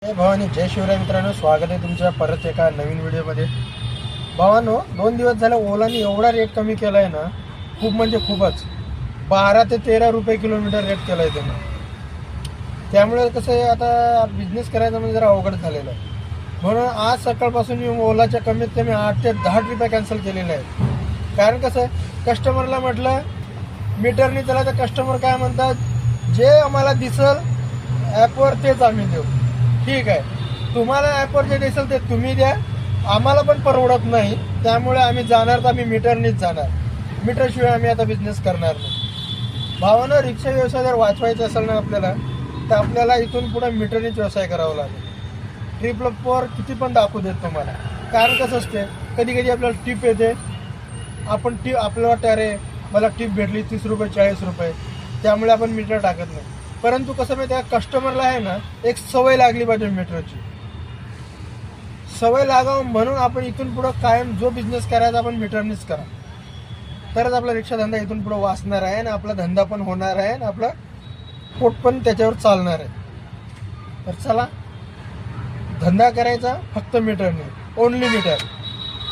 जय भवानी, जय शिवराय मित्रांनो, स्वागत आहे तुमच्या परत एका नवीन व्हिडिओमध्ये. भावांनो, 2 दिवस झाले ओलाने एवढा रेट कमी केला आहे ना, खूप म्हणजे खूपच. 12 ते 13 रुपये किलोमीटर रेट केला आहे त्यानं. त्यामुळे कसं आहे, आता बिझनेस करायचा म्हणजे जरा अवघड झालेलं आहे. म्हणून आज सकाळपासून मी ओलाच्या कमीत कमी 8 ते 10 ट्रिपा कॅन्सल केलेल्या आहेत. कारण कसं आहे, कस्टमरला म्हटलं मीटरने चला तर कस्टमर काय म्हणतात, जे आम्हाला दिसल ॲपवर तेच आम्ही देऊ. ठीक आहे, तुम्हाला ॲपवर जे दिसेल ते तुम्ही द्या, आम्हाला पण परवडत नाही. त्यामुळे आम्ही जाणार तर आम्ही मीटरनीच जाणार. मीटरशिवाय आम्ही आता बिझनेस करणार नाही. भावानं, रिक्षा व्यवसाय जर वाचवायचा असेल ना आपल्याला, तर आपल्याला इथून पुढे मीटरनीच व्यवसाय करावा लागेल. ट्रिपवर किती पण दाखवू देत तुम्हाला. कारण कसं असते, कधी कधी आपल्याला टिप येते, आपण आपल्याला वाटतं अरे मला टिप भेटली 30 रुपये 40 रुपये, त्यामुळे आपण मीटर टाकत नाही. परंतु कसं माहिती आहे, कस्टमरला आहे ना एक सवय लागली पाहिजे मीटरची. सवय लागावं म्हणून आपण इथून पुढं कायम जो बिझनेस करायचा आपण मीटरनीच करा. तरच आपला रिक्षा धंदा इथून पुढं वाचणार आहे, आणि आपला धंदा पण होणार आहे, आणि आपला पोट पण त्याच्यावर चालणार आहे. तर चला, धंदा करायचा फक्त मीटरने, ओनली मीटर.